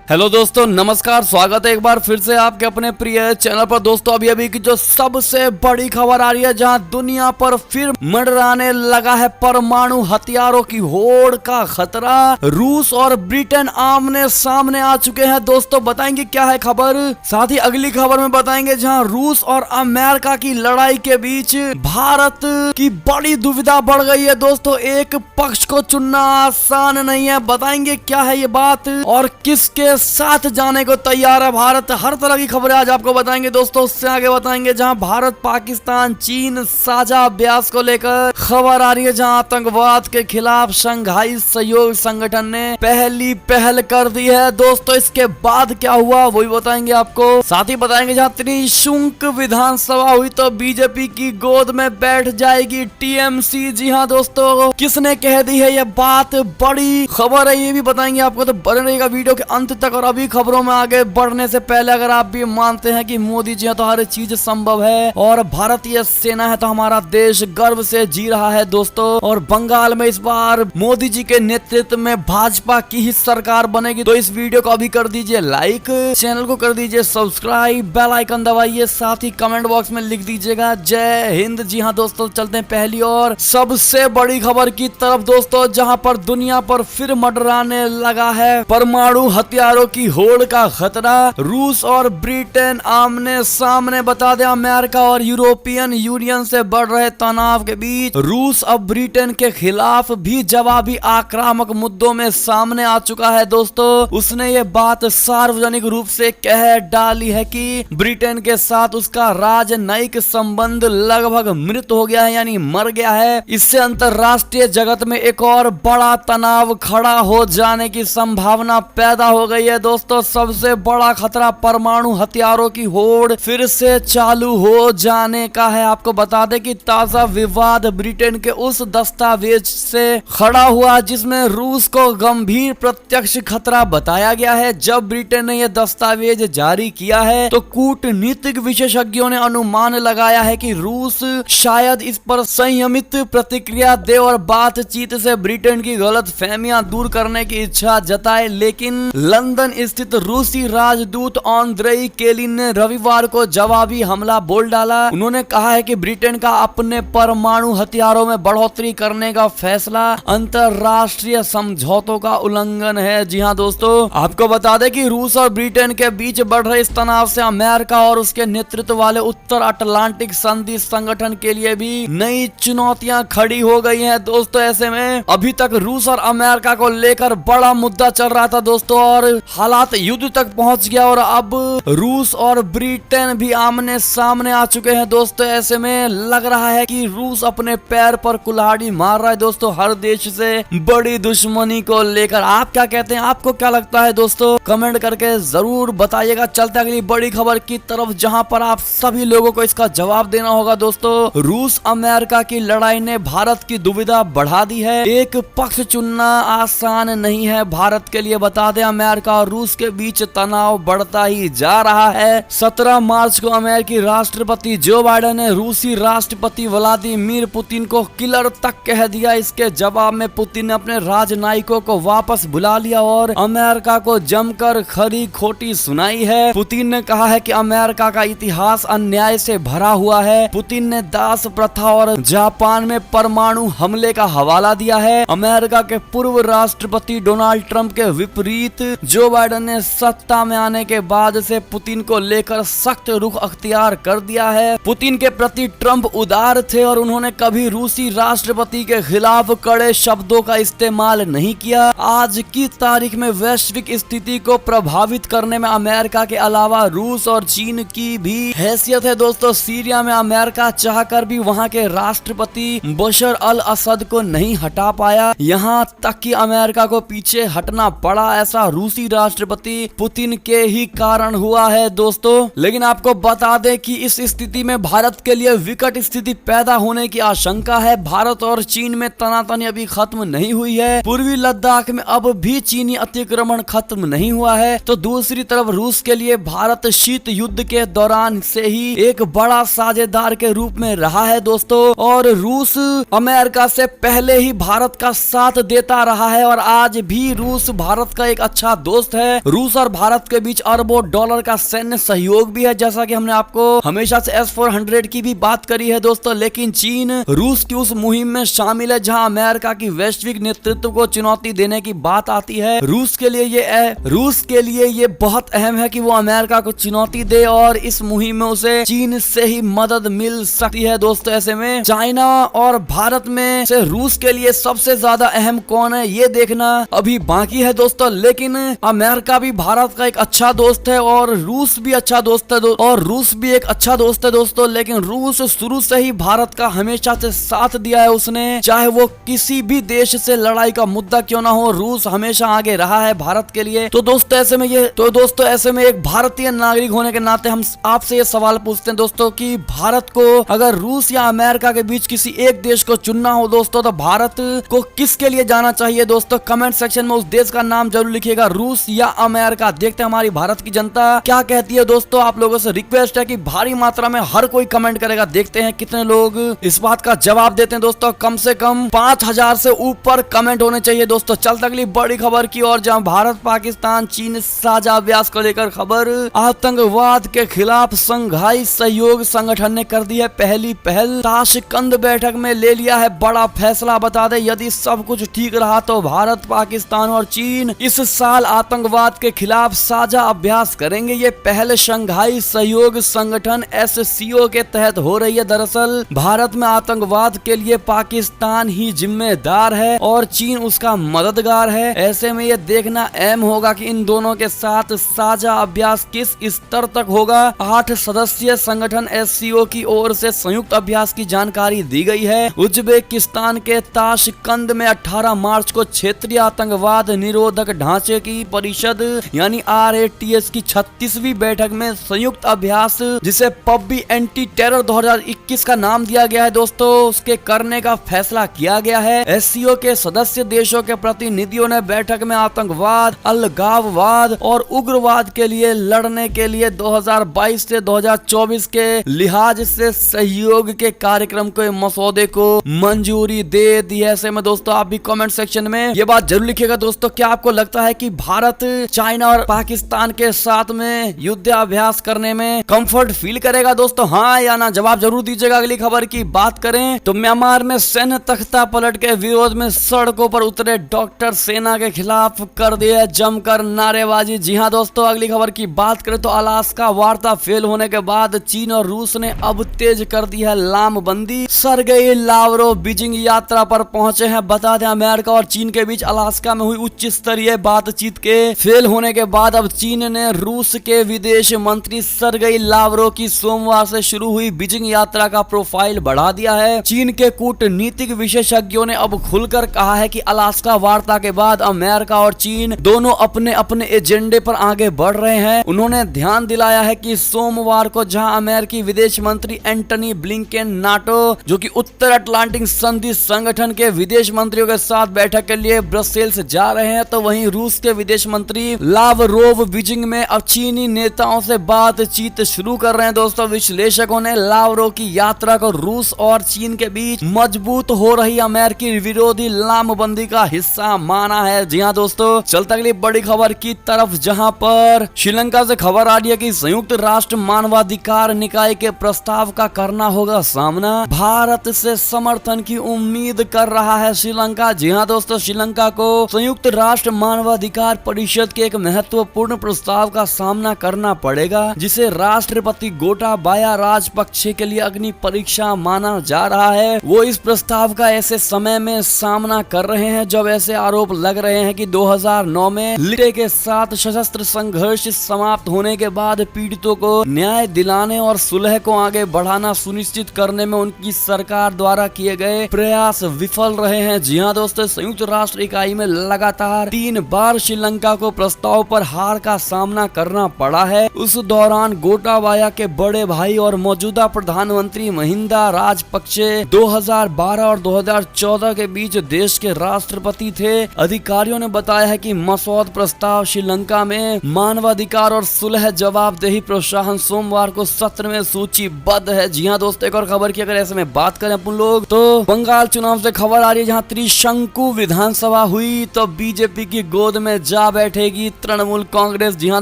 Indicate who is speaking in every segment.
Speaker 1: Hello दोस्तों, नमस्कार। स्वागत है एक बार फिर से आपके अपने प्रिय चैनल पर। दोस्तों अभी अभी की जो सबसे बड़ी खबर आ रही है, जहां दुनिया पर फिर मंडराने लगा है परमाणु हथियारों की होड़ का खतरा। रूस और ब्रिटेन आमने सामने आ चुके हैं। दोस्तों बताएंगे क्या है खबर, साथ ही अगली खबर में बताएंगे जहां रूस और अमेरिका की लड़ाई के बीच भारत की बड़ी दुविधा बढ़ गई है। दोस्तों एक पक्ष को चुनना आसान नहीं है। बताएंगे क्या है ये बात और किसके साथ जाने को तैयार है भारत। हर तरह की खबरें आज आपको बताएंगे दोस्तों। उससे आगे बताएंगे जहां भारत, पाकिस्तान, चीन साझा अभ्यास को लेकर खबर आ रही है, जहां आतंकवाद के खिलाफ शंघाई सहयोग संगठन ने पहली पहल कर दी है। दोस्तों इसके बाद क्या हुआ वही बताएंगे आपको। साथ ही बताएंगे जहां त्रिशंक विधानसभा हुई तो बीजेपी की गोद में बैठ जाएगी टीएमसी। जी हाँ दोस्तों, किसने कह दी है ये बात, बड़ी खबर है, ये भी बताएंगे आपको। तो बने रहिएगा वीडियो के अंत तक। और अभी खबरों में आगे बढ़ने से पहले अगर आप भी मानते हैं कि मोदी जी हैं तो हर चीज संभव है और भारतीय सेना है तो हमारा देश गर्व से जी रहा है दोस्तों। और बंगाल में इस बार मोदी जी के नेतृत्व में भाजपा की ही सरकार बनेगी। तो इस वीडियो को अभी कर दीजिए लाइक, चैनल को कर दीजिए सब्सक्राइब, बेल आइकन दबाइए, साथ ही कमेंट बॉक्स में लिख दीजिएगा जय हिंद। जी हाँ दोस्तों, चलते हैं पहली और सबसे बड़ी खबर की तरफ दोस्तों, जहां पर दुनिया पर फिर मंडराने लगा है परमाणु हथियारों की होड़ का खतरा। रूस और ब्रिटेन आमने सामने। बता दें अमेरिका और यूरोपियन यूनियन से बढ़ रहे तनाव के बीच रूस अब ब्रिटेन के खिलाफ भी जवाबी आक्रामक मुद्दों में सामने आ चुका है दोस्तों। उसने ये बात सार्वजनिक रूप से कह डाली है कि ब्रिटेन के साथ उसका राजनयिक संबंध लगभग मृत हो गया है, यानी मर गया है। इससे अंतरराष्ट्रीय जगत में एक और बड़ा तनाव खड़ा हो जाने की संभावना पैदा हो गई है दोस्तों। सबसे बड़ा खतरा परमाणु हथियारों की होड़ फिर से चालू हो जाने का है। आपको बता दें कि ताजा विवाद ब्रिटेन के उस दस्तावेज से खड़ा हुआ जिसमें रूस को गंभीर प्रत्यक्ष खतरा बताया गया है। जब ब्रिटेन ने यह दस्तावेज जारी किया है तो कूटनीतिक विशेषज्ञों ने अनुमान लगाया है कि रूस शायद इस पर संयमित प्रतिक्रिया दे और बातचीत से ब्रिटेन की गलत फहमियां दूर करने की इच्छा जताए। लेकिन लंदन स्थित रूसी राजदूत आंद्रेई केलिन ने रविवार को जवाबी हमला बोल डाला। उन्होंने कहा है कि ब्रिटेन का अपने परमाणु हथियारों में बढ़ोतरी करने का फैसला अंतरराष्ट्रीय समझौतों का उल्लंघन है। जी हाँ दोस्तों, आपको बता दें कि रूस और ब्रिटेन के बीच बढ़ रहे इस तनाव से अमेरिका और उसके नेतृत्व वाले उत्तर अटलांटिक संधि संगठन के लिए भी नई चुनौतियां खड़ी हो गई हैं दोस्तों। ऐसे में अभी तक रूस और अमेरिका को लेकर बड़ा मुद्दा चल रहा था दोस्तों और हालात युद्ध तक पहुंच गया और अब रूस और ब्रिटेन भी आमने सामने आ चुके हैं दोस्तों। ऐसे में लग रहा है कि रूस अपने पैर पर कुल्हाड़ी मार रहा है दोस्तों हर देश से बड़ी दुश्मनी को लेकर। आप क्या कहते हैं, आपको क्या लगता है दोस्तों, कमेंट करके जरूर बताइएगा। चलते अगली बड़ी खबर की तरफ, जहां पर आप सभी लोगों को इसका जवाब देना होगा दोस्तों। रूस अमेरिका की लड़ाई ने भारत की दुविधा बढ़ा दी है। एक पक्ष चुनना आसान नहीं है भारत के लिए। बता दें अमेरिका और रूस के बीच तनाव बढ़ता ही जा रहा है। 17 मार्च को अमेरिकी राष्ट्रपति जो बाइडेन ने रूसी राष्ट्रपति व्लादिमीर पुतिन को किलर तक कह दिया। इसके जवाब में पुतिन ने अपने राजनयिकों को वापस बुला लिया और अमेरिका को जमकर खरी खोटी सुनाई है। पुतिन ने कहा है कि अमेरिका का इतिहास अन्याय से भरा हुआ है। पुतिन ने दास प्रथा और जापान में परमाणु हमले का हवाला दिया है। अमेरिका के पूर्व राष्ट्रपति डोनाल्ड ट्रंप के विपरीत जो बाइडेन ने सत्ता में आने के बाद से पुतिन को लेकर सख्त रुख अख्तियार कर दिया है। पुतिन के प्रति ट्रंप उदार थे और उन्होंने कभी रूसी राष्ट्रपति के खिलाफ कड़े शब्दों का इस्तेमाल नहीं किया। आज की तारीख में वैश्विक स्थिति को प्रभावित करने में अमेरिका के अलावा रूस और चीन की भी हैसियत है दोस्तों। सीरिया में अमेरिका चाहकर भी वहां के राष्ट्रपति बशर अल असद को नहीं हटा पाया, यहाँ तक कि अमेरिका को पीछे हटना पड़ा। ऐसा रूसी राष्ट्रपति पुतिन के ही कारण हुआ है दोस्तों। लेकिन आपको बता दें कि इस स्थिति में भारत के लिए विकट स्थिति पैदा होने की आशंका है। भारत और चीन में तनातनी अभी खत्म नहीं हुई है। पूर्वी लद्दाख में अब भी चीनी अतिक्रमण खत्म नहीं हुआ है। तो दूसरी तरफ रूस के लिए भारत शीत युद्ध के दौरान से ही एक बड़ा साझेदार के रूप में रहा है दोस्तों। और रूस अमेरिका से पहले ही भारत का साथ देता रहा है और आज भी रूस भारत का एक अच्छा दोस्त दोस्त है। रूस और भारत के बीच अरबों डॉलर का सैन्य सहयोग भी है, जैसा कि हमने आपको हमेशा से S-400 की भी बात करी है दोस्तों। लेकिन चीन रूस की उस मुहिम में शामिल है जहां अमेरिका की वैश्विक नेतृत्व को चुनौती देने की बात आती है। रूस के लिए ये बहुत अहम है कि वो अमेरिका को चुनौती दे और इस मुहिम में उसे चीन से ही मदद मिल सकती है दोस्तों। ऐसे में चाइना और भारत में से रूस के लिए सबसे ज्यादा अहम कौन है ये देखना अभी बाकी है दोस्तों। लेकिन अमेरिका भी भारत का एक अच्छा दोस्त है और रूस भी अच्छा दोस्त है और रूस भी एक अच्छा दोस्त है दोस्तों। लेकिन रूस शुरू से ही भारत का हमेशा से साथ दिया है उसने, चाहे वो किसी भी देश से लड़ाई का मुद्दा क्यों ना हो, रूस हमेशा आगे रहा है भारत के लिए। तो दोस्तों ऐसे में एक भारतीय नागरिक होने के नाते हम आपसे ये सवाल पूछते हैं दोस्तों कि भारत को अगर रूस या अमेरिका के बीच किसी एक देश को चुनना हो दोस्तों, तो भारत को किसके लिए जाना चाहिए दोस्तों? कमेंट सेक्शन में उस देश का नाम जरूर लिखिएगा, रूस या अमेरिका। देखते हैं हमारी भारत की जनता क्या कहती है दोस्तों। आप लोगों से रिक्वेस्ट है कि भारी मात्रा में हर कोई कमेंट करेगा, देखते हैं कितने लोग इस बात का जवाब देते हैं दोस्तों। कम से कम 5000 से ऊपर कमेंट होने चाहिए दोस्तों। चलते अगली बड़ी खबर की ओर, जहां भारत पाकिस्तान चीन साझा अभ्यास को लेकर खबर। आतंकवाद के खिलाफ संघाई सहयोग संगठन ने कर दी है पहली पहल। ताशकंद बैठक में ले लिया है बड़ा फैसला। बता दें, यदि सब कुछ ठीक रहा तो भारत पाकिस्तान और चीन इस साल आतंकवाद के खिलाफ साझा अभ्यास करेंगे। ये पहल शंघाई सहयोग संगठन SCO के तहत हो रही है। दरअसल भारत में आतंकवाद के लिए पाकिस्तान ही जिम्मेदार है और चीन उसका मददगार है। ऐसे में ये देखना अहम होगा कि इन दोनों के साथ साझा अभ्यास किस स्तर तक होगा। 8 सदस्यीय संगठन SCO की ओर से संयुक्त अभ्यास की जानकारी दी गई है। उज्बेकिस्तान के ताशकंद में 18 मार्च को क्षेत्रीय आतंकवाद निरोधक ढांचे की परिषद यानी RATS की 36वीं बैठक में संयुक्त अभ्यास, जिसे पब्बी एंटी टेरर 2021 का नाम दिया गया है दोस्तों, उसके करने का फैसला किया गया है। SCO के सदस्य देशों के प्रतिनिधियों ने बैठक में आतंकवाद, अलगाववाद और उग्रवाद के लिए लड़ने के लिए 2022 से 2024 के लिहाज से सहयोग के कार्यक्रम के मसौदे को मंजूरी दे दी है। ऐसे में दोस्तों आप भी कमेंट सेक्शन में ये बात जरूर लिखिएगा दोस्तों, क्या आपको लगता है कि भारत चाइना और पाकिस्तान के साथ में युद्धाभ्यास करने में कंफर्ट फील करेगा दोस्तों? हाँ या ना जवाब जरूर दीजिएगा। अगली खबर की बात करें तो म्यांमार में सैन्य तख्ता पलट के विरोध में सड़कों पर उतरे डॉक्टर सेना के खिलाफ कर दिए जमकर नारेबाजी। जी हाँ दोस्तों, अगली खबर की बात करें तो अलास्का वार्ता फेल होने के बाद चीन और रूस ने अब तेज कर दी है लामबंदी। सरगेई लावरोव बीजिंग यात्रा पर पहुंचे हैं। बता दें, अमेरिका और चीन के बीच अलास्का में हुई उच्च स्तरीय बातचीत के फेल होने के बाद अब चीन ने रूस के विदेश मंत्री सरगेई लावरोव की सोमवार से शुरू हुई बीजिंग यात्रा का प्रोफाइल बढ़ा दिया है। चीन के कूटनीतिक विशेषज्ञों ने अब खुलकर कहा है कि अलास्का वार्ता के बाद अमेरिका और चीन दोनों अपने अपने एजेंडे पर आगे बढ़ रहे हैं। उन्होंने ध्यान दिलाया है कि सोमवार को जहां अमेरिकी विदेश मंत्री एंटनी ब्लिंकेन नाटो, जो कि उत्तर अटलांटिक संधि संगठन के विदेश मंत्रियों के साथ बैठक के लिए ब्रसेल्स जा रहे हैं, तो वहीं रूस के विदेश मंत्री लावरोव बीजिंग में अब चीनी नेताओं से बातचीत शुरू कर रहे हैं। दोस्तों, विश्लेषकों ने लावरोव की यात्रा को रूस और चीन के बीच मजबूत हो रही अमेरिकी विरोधी लामबंदी का हिस्सा माना है। जी हाँ दोस्तों, चलते अगली बड़ी खबर की तरफ, जहां पर श्रीलंका से खबर आ रही है कि संयुक्त राष्ट्र मानवाधिकार निकाय के प्रस्ताव का करना होगा सामना। भारत से समर्थन की उम्मीद कर रहा है श्रीलंका। जी हाँ दोस्तों, श्रीलंका को संयुक्त राष्ट्र मानवाधिकार परिषद के एक महत्वपूर्ण प्रस्ताव का सामना करना पड़ेगा, जिसे राष्ट्रपति गोटाबाया राजपक्षे के लिए अग्नि परीक्षा माना जा रहा है। वो इस प्रस्ताव का ऐसे समय में सामना कर रहे हैं जब ऐसे आरोप लग रहे हैं कि 2009 में लिटे के साथ सशस्त्र संघर्ष समाप्त होने के बाद पीड़ितों को न्याय दिलाने और सुलह को आगे बढ़ाना सुनिश्चित करने में उनकी सरकार द्वारा किए गए प्रयास विफल रहे हैं। जी हाँ दोस्तों, संयुक्त राष्ट्र इकाई में लगातार 3 बार श्रीलंका को प्रस्ताव पर हार का सामना करना पड़ा है। उस दौरान गोटाबाया के बड़े भाई और मौजूदा प्रधानमंत्री महिंदा राजपक्षे 2012 और 2014 के बीच देश के राष्ट्रपति थे। अधिकारियों ने बताया है कि मसौदा प्रस्ताव श्रीलंका में मानवाधिकार और सुलह जवाबदेही प्रोत्साहन सोमवार को सत्र में सूचीबद्ध है। जी हाँ दोस्तों, एक और खबर की अगर ऐसे में बात करें अपन लोग तो बंगाल चुनाव से खबर आ रही है, जहां त्रिशंकु विधानसभा हुई तो बीजेपी की गोद में जा क्या बैठेगी तृणमूल कांग्रेस। जी हाँ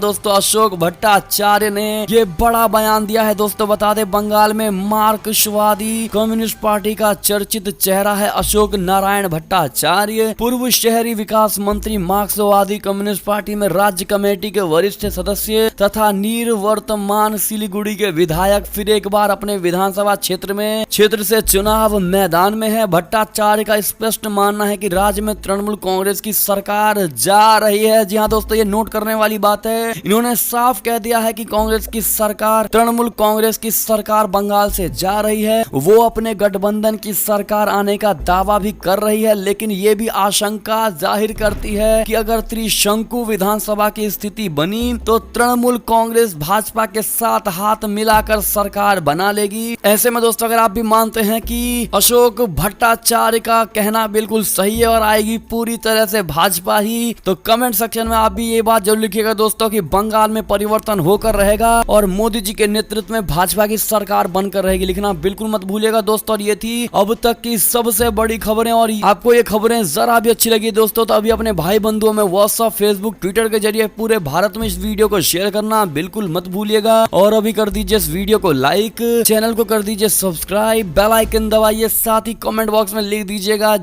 Speaker 1: दोस्तों, अशोक भट्टाचार्य ने ये बड़ा बयान दिया है दोस्तों। बता दें, बंगाल में मार्क्सवादी कम्युनिस्ट पार्टी का चर्चित चेहरा है अशोक नारायण भट्टाचार्य। पूर्व शहरी विकास मंत्री, मार्क्सवादी कम्युनिस्ट पार्टी में राज्य कमेटी के वरिष्ठ सदस्य तथा निवर्तमान सिलीगुड़ी के विधायक फिर एक बार अपने विधानसभा क्षेत्र से चुनाव मैदान में है। भट्टाचार्य का स्पष्ट मानना है कि राज्य में तृणमूल कांग्रेस की सरकार जा रही है। जी हाँ दोस्तों, ये नोट करने वाली बात है। इन्होंने साफ कह दिया है कि कांग्रेस की सरकार, तृणमूल कांग्रेस की सरकार बंगाल से जा रही है। वो अपने गठबंधन की सरकार आने का दावा भी कर रही है, लेकिन ये भी आशंका जाहिर करती है कि अगर त्रिशंकु विधानसभा की स्थिति बनी तो तृणमूल कांग्रेस भाजपा के साथ हाथ मिलाकर सरकार बना लेगी। ऐसे में दोस्तों, अगर आप भी मानते हैं कि अशोक भट्टाचार्य का कहना बिल्कुल सही है और आएगी पूरी तरह से भाजपा ही, तो कमेंट सेक्शन में आप भी ये बात जरूर लिखिएगा दोस्तों कि बंगाल में परिवर्तन होकर रहेगा और मोदी जी के नेतृत्व में भाजपा की सरकार बनकर रहेगी। लिखना बिल्कुल मत भूलिएगा दोस्तों। और ये थी अब तक की सबसे बड़ी खबरें। और आपको ये खबरें जरा भी अच्छी लगी दोस्तों तो अभी अपने भाई बंधुओं में व्हाट्सएप, फेसबुक, ट्विटर के जरिए पूरे भारत में इस वीडियो को शेयर करना बिल्कुल मत भूलिएगा। और अभी कर दीजिए इस वीडियो को लाइक, चैनल को कर दीजिए सब्सक्राइब, बेल आइकन दबाइए, साथ ही कमेंट बॉक्स में लिख दीजिएगा